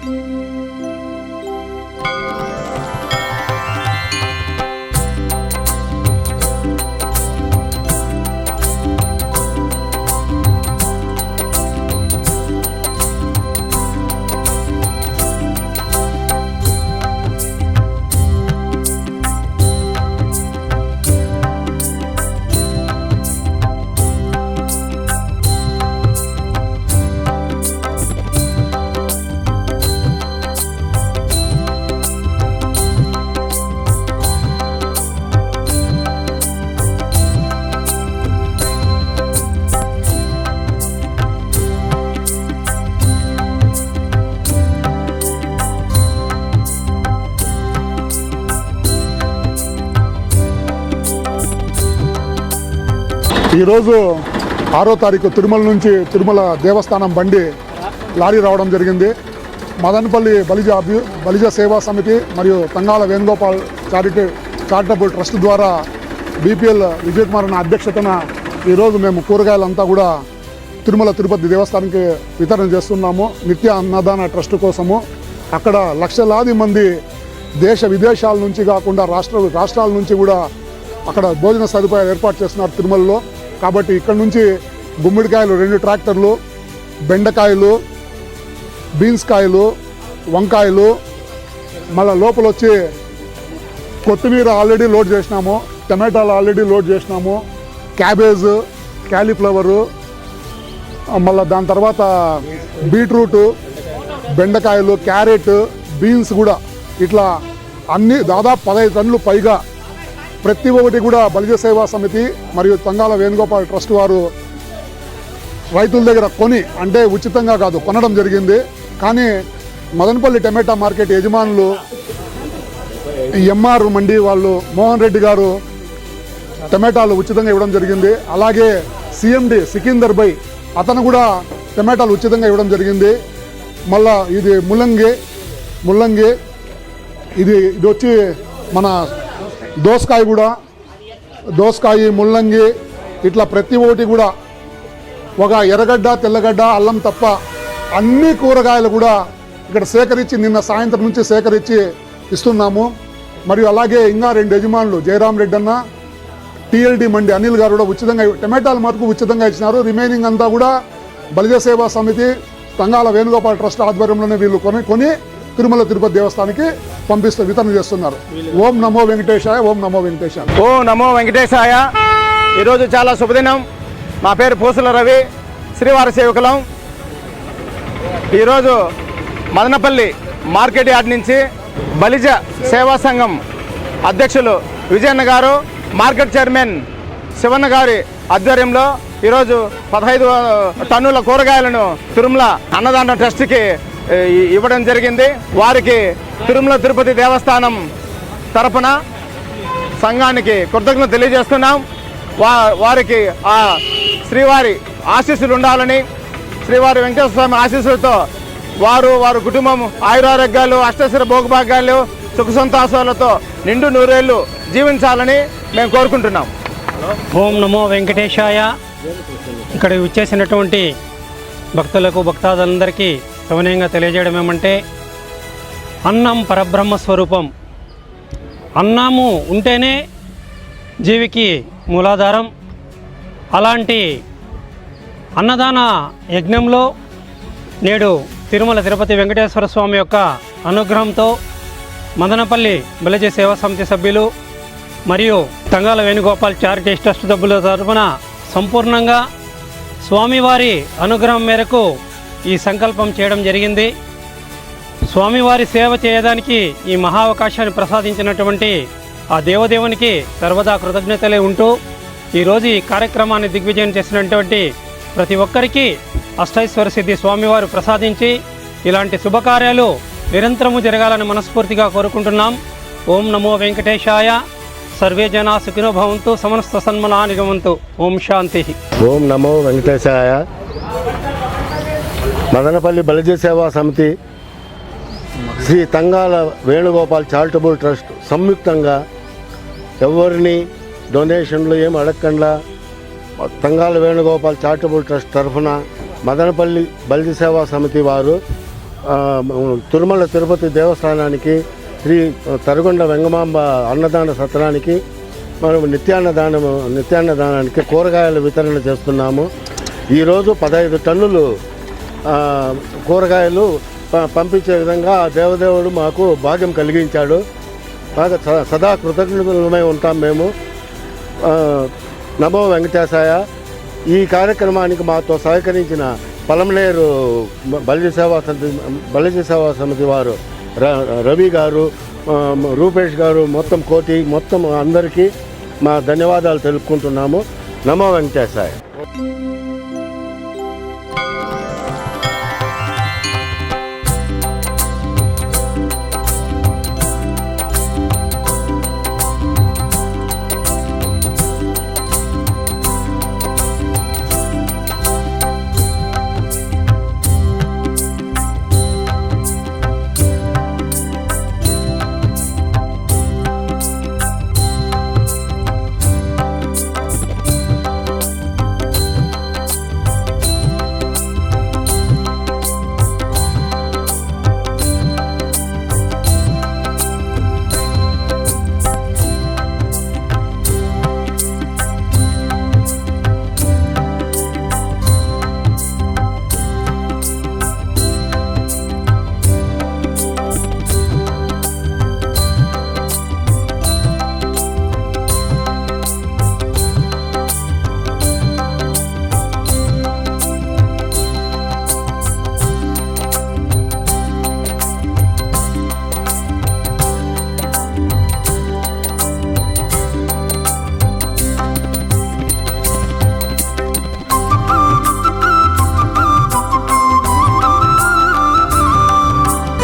ఈరోజు 6వ తారీఖు తిరుమల నుంచి తిరుమల దేవస్థానం బండి లారీ రావడం జరిగింది. మదనపల్లి బలిజ సేవా సమితి మరియు తంగాల వేణుగోపాల్ చారిటబుల్ ట్రస్ట్ ద్వారా బీపీఎల్ విజయ్ కుమార్ అన్న అధ్యక్షతన ఈరోజు మేము కూరగాయలంతా కూడా తిరుమల తిరుపతి దేవస్థానానికి వితరణ చేస్తున్నాము. నిత్య అన్నదాన ట్రస్ట్ కోసము. అక్కడ లక్షలాది మంది దేశ విదేశాల నుంచి కాకుండా రాష్ట్రాల నుంచి కూడా అక్కడ భోజన సదుపాయాలు ఏర్పాటు చేస్తున్నారు తిరుమలలో. కాబట్టి ఇక్కడ నుంచి గుమ్మడికాయలు 2 ట్రాక్టర్లు, బెండకాయలు, బీన్స్ కాయలు, వంకాయలు, మళ్ళీ లోపల వచ్చి కొత్తిమీర ఆల్రెడీ లోడ్ చేసినాము, టమాటాలు ఆల్రెడీ లోడ్ చేసినాము, క్యాబేజ్, క్యాలీఫ్లవరు, మళ్ళీ దాని తర్వాత బీట్రూటు, బెండకాయలు, క్యారెట్, బీన్స్ కూడా ఇట్లా అన్ని దాదాపు 15 టన్నులు పైగా ప్రతి ఒక్కటి కూడా బలిజ సేవా సమితి మరియు తంగాల వేణుగోపాల్ ట్రస్ట్ వారు రైతుల దగ్గర కొని, అంటే ఉచితంగా కాదు కొనడం జరిగింది. కానీ మదనపల్లి టమాటా మార్కెట్ యజమానులు ఎంఆర్ మండి వాళ్ళు మోహన్ రెడ్డి గారు టమాటాలు ఉచితంగా ఇవ్వడం జరిగింది. అలాగే సిఎండి సికిందర్ బై అతను కూడా టమాటాలు ఉచితంగా ఇవ్వడం జరిగింది. మళ్ళా ఇది ముల్లంగి ఇది వచ్చి మన దోసకాయ, ముల్లంగి, ఇట్లా ప్రతి ఒక్కటి కూడా ఒక ఎర్రగడ్డ, తెల్లగడ్డ, అల్లం తప్ప అన్ని కూరగాయలు కూడా ఇక్కడ సేకరించి నిన్న సాయంత్రం నుంచి సేకరించి ఇస్తున్నాము. మరియు అలాగే ఇంకా 2 యజమానులు జయరాం రెడ్డి అన్న, టీఎల్డి మండి అనిల్ గారు కూడా ఉచితంగా టమాటాలు మటుకు ఉచితంగా ఇచ్చినారు. రిమైనింగ్ అంతా కూడా బలిజ సేవా సమితి తంగాల వేణుగోపాల్ ట్రస్ట్ ఆధ్వర్యంలోనే వీళ్ళు కొని తిరుమల తిరుపతి దేవస్థానానికి వితరణ చేస్తున్నారు. ఓం నమో వెంకటేశాయ, ఓం నమో వెంకటేశాయ, ఓం నమో వెంకటేశాయ. ఈరోజు చాలా శుభదినం. మా పేరు పూసల రవి, శ్రీవారి సేవకులం. ఈరోజు మదనపల్లి మార్కెట్ యార్డ్ నుంచి బలిజ సేవా సంఘం అధ్యక్షులు విజయన్న గారు, మార్కెట్ చైర్మన్ శివన్న గారి ఆధ్వర్యంలో ఈరోజు 15 టన్నుల కూరగాయలను తిరుమల అన్నదాన ట్రస్ట్కి ఇవ్వడం జరిగింది. వారికి తిరుమల తిరుపతి దేవస్థానం తరపున సంఘానికి కృతజ్ఞతలు తెలియజేస్తున్నాం. వారికి ఆ శ్రీవారి ఆశీస్సులు ఉండాలని, శ్రీవారి వెంకటేశ్వర స్వామి ఆశీస్సులతో వారి కుటుంబం ఆయురారోగ్యాలు, అష్టైశ్వర్య భోగభాగ్యాలు, సుఖ సంతోషాలతో నిండు నూరేళ్లు జీవించాలని మేము కోరుకుంటున్నాం. ఓం నమో వెంకటేశాయ. ఇక్కడ వచ్చేసినటువంటి భక్తులకు, భక్తాదులందరికీ సవినయంగా తెలియజేయడం ఏమంటే, అన్నం పరబ్రహ్మ స్వరూపం. అన్నము ఉంటేనే జీవికి మూలాధారం. అలాంటి అన్నదాన యజ్ఞంలో నేడు తిరుమల తిరుపతి వెంకటేశ్వర స్వామి యొక్క అనుగ్రహంతో మదనపల్లి బలిజ సేవా సమితి సభ్యులు మరియు తంగాల వేణుగోపాల్ చారిటీ ట్రస్ట్ సభ్యుల తరఫున సంపూర్ణంగా స్వామివారి అనుగ్రహం మేరకు ఈ సంకల్పం చేయడం జరిగింది. స్వామివారి సేవ చేయడానికి ఈ మహా అవకాశాన్ని ప్రసాదించినటువంటి ఆ దేవదేవునికి సర్వదా కృతజ్ఞతలే ఉంటూ ఈరోజు ఈ కార్యక్రమాన్ని దిగ్విజయం చేసినటువంటి ప్రతి ఒక్కరికి అష్టైశ్వర్య సిద్ధి స్వామివారు ప్రసాదించి ఇలాంటి శుభకార్యాలు నిరంతరము జరగాలని మనస్ఫూర్తిగా కోరుకుంటున్నాం. ఓం నమో వెంకటేశాయ. సర్వే జనా సుఖినో భవంతు, సమస్త సన్మనాని భవంతు. ఓం శాంతి. ఓం నమో వెంకటేశాయ. మదనపల్లి బలిజ సేవా సమితి, శ్రీ తంగాల వేణుగోపాల్ చారిటబుల్ ట్రస్ట్ సంయుక్తంగా ఎవరిని డొనేషన్లు ఏమి అడగకుండా తంగాల వేణుగోపాల్ చారిటబుల్ ట్రస్ట్ తరఫున మదనపల్లి బలిజ సేవా సమితి వారు తిరుమల తిరుపతి దేవస్థానానికి, శ్రీ తరగొండ వెంగమాంబ అన్నదాన సత్రానికి మనం నిత్యాన్నదానానికి కూరగాయల వితరణ చేస్తున్నాము. ఈరోజు 15 టన్నులు కూరగాయలు పంపించే విధంగా ఆ దేవదేవుడు మాకు భాగ్యం కలిగించాడు. బాగా సదా కృతజ్ఞతలమై ఉంటాం మేము. నమో వెంకటేశాయ. ఈ కార్యక్రమానికి మాతో సహకరించిన పలమనేరు బలిజ సేవా సమితి వారు రవి గారు, రూపేష్ గారు, మొత్తం అందరికీ మా ధన్యవాదాలు తెలుపుకుంటున్నాము. నమో వెంకటేశాయ.